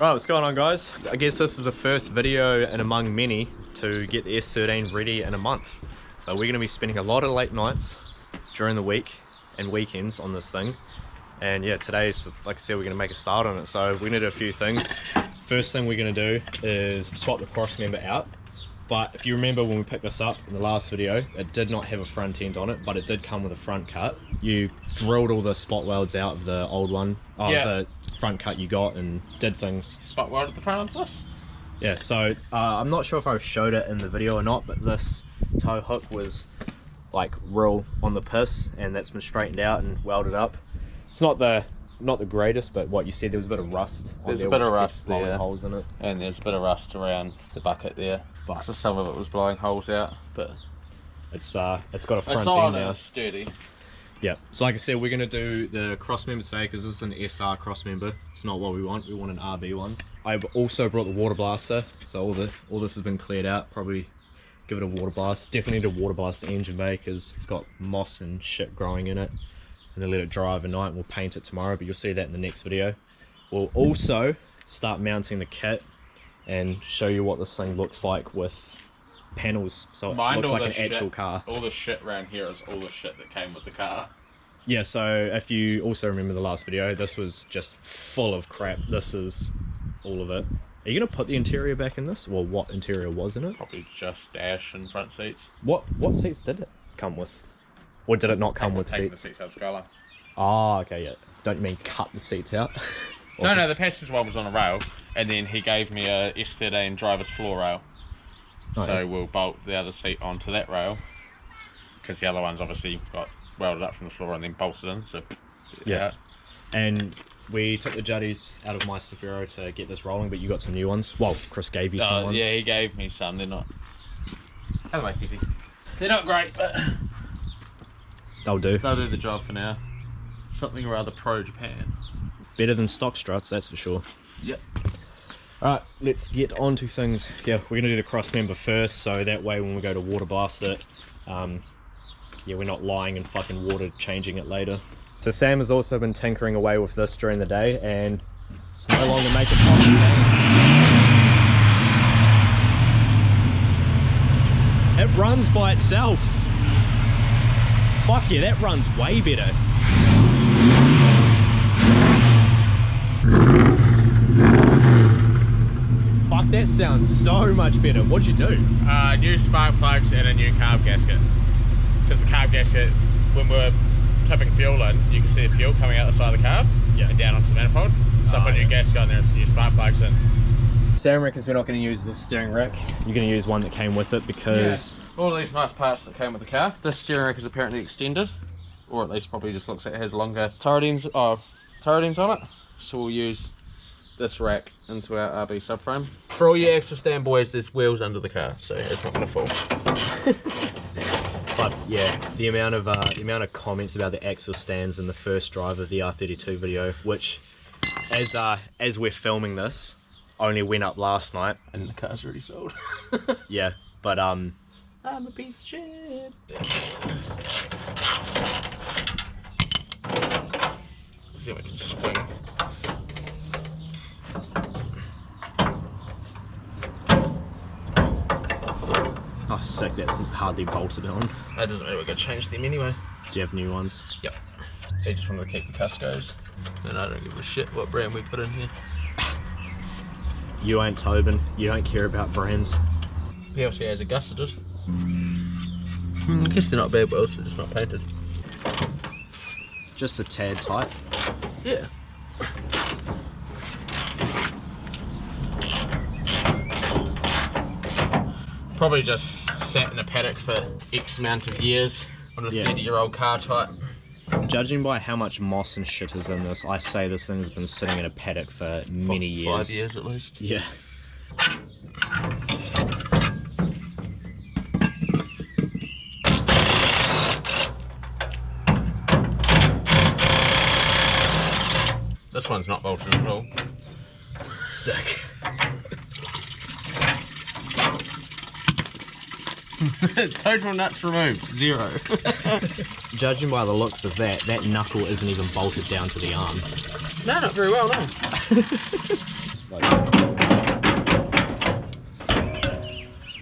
Right, what's going on, guys? I guess this is the first video in among many to get the S13 ready in a month. So we're going to be spending a lot of late nights during the week and weekends on this thing. And yeah, today's, like I said, we're going to make a start on it. So we're going to do a few things. First thing we're going to do is swap the cross member out. But if you remember when we picked this up in the last video, it did not have a front end on it, but it did come with a front cut. You drilled all the spot welds out of the old one, the front cut you got, and did things. Spot weld at the front of this? Yeah, so I'm not sure if I showed it in the video or not, but this tow hook was like real on the piss, and that's been straightened out and welded up. It's not the greatest, but what you said, there was a bit of rust. There's a bit of rust there, holes in it, and there's a bit of rust around the bucket there. But so some of it was blowing holes out, but it's got a front it's end not now. Sturdy. Yeah, so like I said, we're going to do the cross member today because this is an SR cross member. It's not what we want an RB one. I've also brought the water blaster, so all this has been cleared out. Probably give it a water blast. Definitely need to water blast the engine bay because it's got moss and shit growing in it, and then let it dry overnight, and we'll paint it tomorrow, but you'll see that in the next video. We'll also start mounting the kit and show you what this thing looks like with panels, so it looks like an actual car. All the shit around here is all the shit that came with the car. Yeah, so if you also remember the last video, this was just full of crap. This is all of it. Are you going to put the interior back in this? Well, what interior was in it? Probably just dash and front seats. What seats did it come with? Or did it not come with Taking seats? the seats out of Skyline. Oh, okay, yeah. Don't you mean cut the seats out? No, the passenger one was on a rail, and then he gave me a S13 driver's floor rail. Oh, So yeah. we'll bolt the other seat onto that rail, because the other one's obviously got welded up from the floor and then bolted in, so Yeah. And we took the juddies out of my Subframe to get this rolling, but you got some new ones. Well, Chris gave you some ones. Yeah, he gave me some. They're not... Hello, Tiffy. They're not great, but They'll do. they'll do the job for now. Something rather pro Japan. Better than stock struts, that's for sure. Yep. Alright, let's get on to things. Yeah, we're going to do the cross member first, so that way when we go to water blast it, yeah, we're not lying in fucking water changing it later. So Sam has also been tinkering away with this during the day, and it's no longer making problems. It runs by itself. Fuck yeah, that runs way better. Fuck, that sounds so much better. What'd you do? New spark plugs and a new carb gasket. Because the carb gasket, when we're tipping fuel in, you can see the fuel coming out the side of the carb and down onto the manifold. So I put a new gasket on there and some new spark plugs in. Sam reckons we're not going to use the steering rack. You're going to use one that came with it because... Yeah. All these nice parts that came with the car. This steering rack is apparently extended, or at least probably just looks like it has longer turretings on it. So we'll use this rack into our RB subframe. For all you extra stand boys, there's wheels under the car, so it's not going to fall. But yeah, the amount of comments about the axle stands in the first drive of the R32 video, which as we're filming this, only went up last night, And the car's already sold. yeah, but I'm a piece of shit. Let's see if I can swing. oh sick, that's hardly bolted on. That doesn't matter, we're going to change them anyway. Do you have new ones? Yep. They just wanted to keep the Cuscos, and I don't give a shit what brand we put in here. You ain't Tobin, you don't care about brands. PLC has a gusseted. I guess they're not bad welds, they're just not painted. Just a tad tight. Yeah. Probably just sat in a paddock for X amount of years on a 30-year-old car type. Judging by how much moss and shit is in this, I say this thing's been sitting in a paddock for many years. 5 years at least. Yeah. This one's not bolted at all. Sick. Total nuts removed, 0. Judging by the looks of that, that knuckle isn't even bolted down to the arm. No, not very well, no.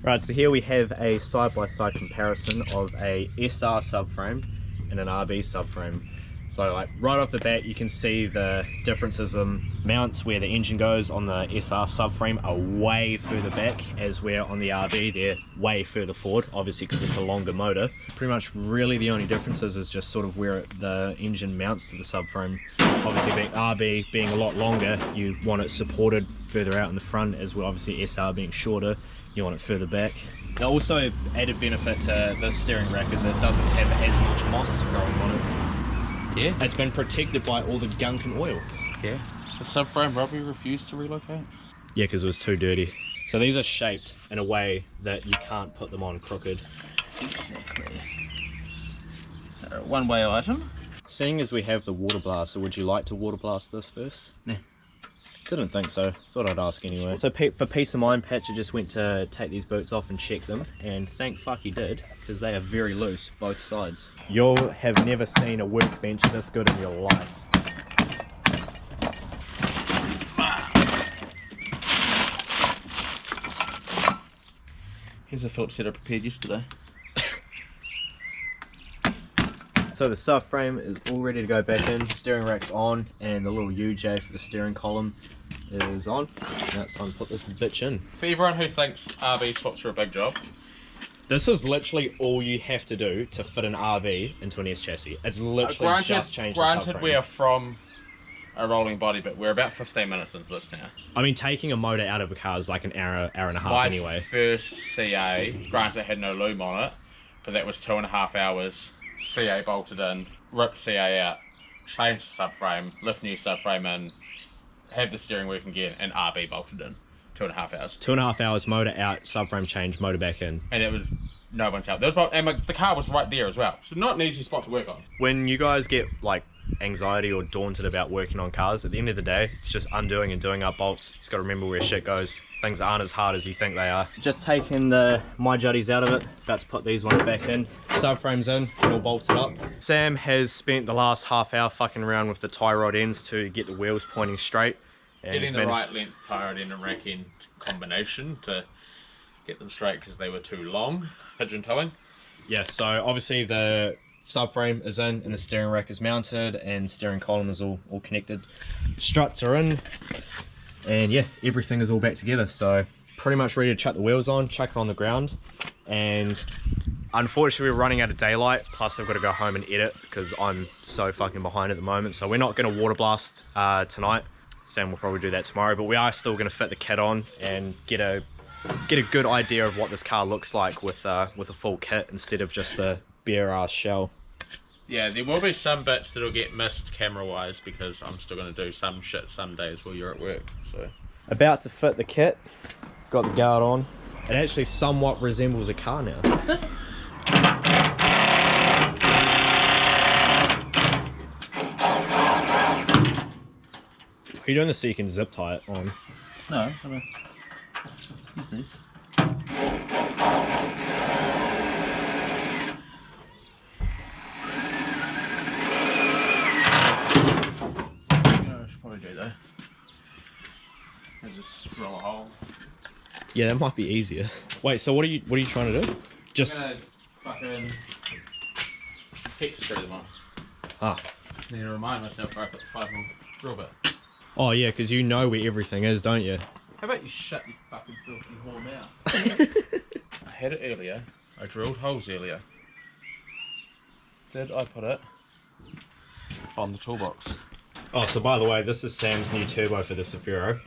Right, so here we have a side-by-side comparison of a SR subframe and an RB subframe. So like right off the bat, you can see the differences in mounts. Where the engine goes on the SR subframe are way further back, as where on the RB they're way further forward, obviously because it's a longer motor. Pretty much really the only differences is just sort of where the engine mounts to the subframe. Obviously being RB being a lot longer, you want it supported further out in the front, as well obviously SR being shorter, you want it further back. The also added benefit to this steering rack is it doesn't have as much moss growing on it. Yeah. It's been protected by all the gunk and oil. Yeah. The subframe rubber refused to relocate? Yeah, because it was too dirty. So these are shaped in a way that you can't put them on crooked. Exactly. One-way item. Seeing as we have the water blaster, would you like to water blast this first? Nah. Didn't think so. Thought I'd ask anyway. So for peace of mind, Patcher just went to take these boots off and check them, and thank fuck he did, because they are very loose, both sides. You'll have never seen a workbench this good in your life. Here's a Phillips head I prepared yesterday. So the subframe is all ready to go back in, steering rack's on, and the little UJ for the steering column is on. Now it's time to put this bitch in. For everyone who thinks RB swaps are a big job, this is literally all you have to do to fit an RB into an S chassis. It's literally just change the subframe. Granted, we are from a rolling body, but we're about 15 minutes into this now. I mean, taking a motor out of a car is like an hour and a half anyway. My first CA, granted it had no loom on it, but that was 2.5 hours. CA bolted in, ripped CA out, changed the subframe, lift new subframe in, have the steering working again, and RB bolted in. 2.5 hours. 2.5 hours, motor out, subframe change, motor back in. And it was no one's help. And the car was right there as well, so not an easy spot to work on. When you guys get like anxiety or daunted about working on cars, at the end of the day, it's just undoing and doing up bolts. You just got to remember where shit goes. Things aren't as hard as you think they are. Just taking the my juddies out of it, about to put these ones back in. Subframe's in, all bolted up. Sam has spent the last half hour fucking around with the tie rod ends to get the wheels pointing straight. And getting the right length tie rod end and rack end combination to get them straight because they were too long. Pigeon toeing. Yeah, so obviously the subframe is in and the steering rack is mounted and steering column is all connected. Struts are in, and yeah, everything is all back together. So pretty much ready to chuck the wheels on, chuck it on the ground. And unfortunately we're running out of daylight, plus I've got to go home and edit because I'm so fucking behind at the moment. So we're not going to water blast tonight. Sam will probably do that tomorrow, but we are still going to fit the kit on and get a good idea of what this car looks like with a full kit instead of just the bare ass shell. Yeah, there will be some bits that'll get missed camera wise because I'm still going to do some shit some days while you're at work. So about to fit the kit, got the guard on. It actually somewhat resembles a car now. Are you doing this so you can zip tie it on? No, I'm gonna use this. I should probably do that. I just drill a hole. Yeah, that might be easier. Wait, so what are you trying to do? Just I'm gonna fucking text screw them on. Ah. Just need to remind myself where I put the 5mm drill bit. Oh yeah, because you know where everything is, don't you? How about you shut your fucking filthy whore mouth? I had it earlier. I drilled holes earlier. Did I put it on the toolbox? Oh, so by the way, this is Sam's new turbo for the Safiro.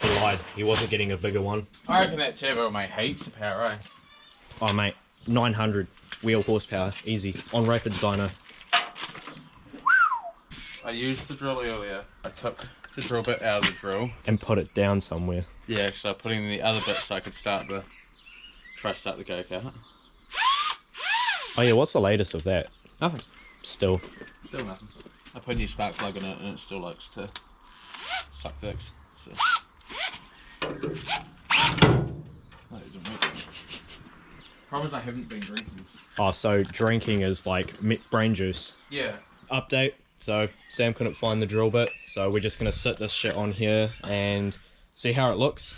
He lied. He wasn't getting a bigger one. I reckon that turbo will make heaps of power, eh? Oh mate, 900 wheel horsepower, easy. On Rapids dyno. I used the drill earlier. I took the drill bit out of the drill. And put it down somewhere. Yeah, so I put in the other bit so I could try to start the go-kart. Oh yeah, what's the latest of that? Nothing. Still nothing. I put a new spark plug in it and it still likes to suck dicks. So. No, it didn't work. Problem is I haven't been drinking. Oh, so drinking is like brain juice. Yeah. Update, So Sam couldn't find the drill bit, so we're just gonna sit this shit on here and see how it looks,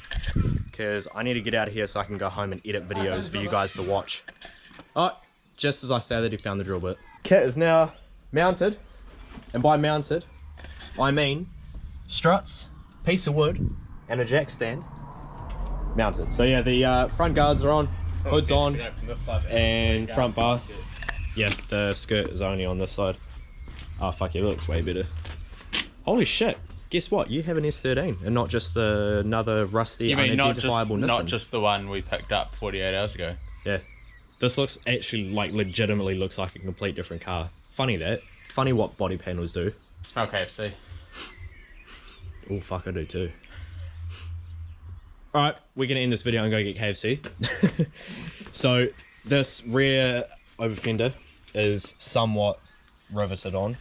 because I need to get out of here so I can go home and edit videos for you guys to watch. Oh, just as I say that, he found the drill bit. Kit is now mounted, and by mounted I mean struts, piece of wood and a jack stand mounted. So yeah, the front guards are on, hood's on, and front bar. Yeah, the skirt is only on this side. Oh fuck, it looks way better. Holy shit, guess what? You have an S13 and not just another rusty, unidentifiable Nissan. Not just the one we picked up 48 hours ago. Yeah. This looks actually, like, legitimately looks like a complete different car. Funny that. Funny what body panels do. Smell KFC. Oh fuck, I do too. Alright, we're gonna end this video and go get KFC. So, this rear over fender is somewhat riveted on.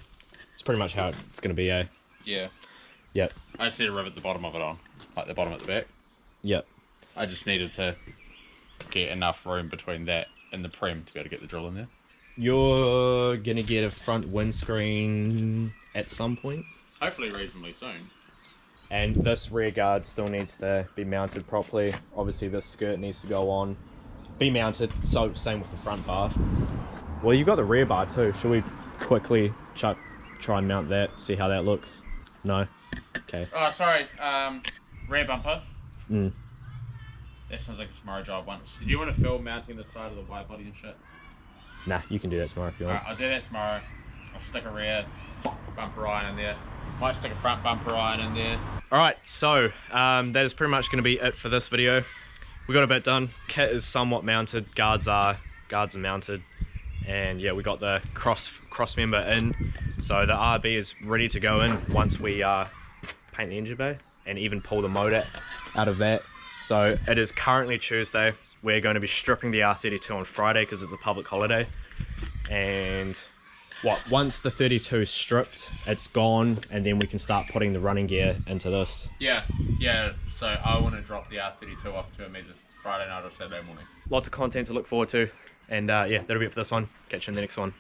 It's pretty much how it's going to be, eh? Yeah. Yep. I just need to rivet the bottom of it on, like the bottom at the back. Yep. I just needed to get enough room between that and the prem to be able to get the drill in there. You're going to get a front windscreen at some point? Hopefully reasonably soon. And this rear guard still needs to be mounted properly. Obviously this skirt needs to go on, be mounted, so same with the front bar. Well, you've got the rear bar too. Should we quickly try and mount that, see how that looks? No? Okay. Oh, sorry. Rear bumper. Mm. That sounds like a tomorrow job once. Do you want to film mounting the side of the wide body and shit? Nah, you can do that tomorrow if you want. Alright, I'll do that tomorrow. I'll stick a rear bumper iron in there. Might stick a front bumper iron in there. Alright, so that is pretty much going to be it for this video. We got a bit done. Kit is somewhat mounted, guards are mounted. And yeah, we got the cross member in, so the RB is ready to go in once we paint the engine bay and even pull the motor out of that. So it is currently Tuesday. We're going to be stripping the R32 on Friday because it's a public holiday. And once the 32 is stripped, it's gone, and then we can start putting the running gear into this. Yeah. So I want to drop the R32 off to me this Friday night or Saturday morning. Lots of content to look forward to. And yeah, that'll be it for this one. Catch you in the next one.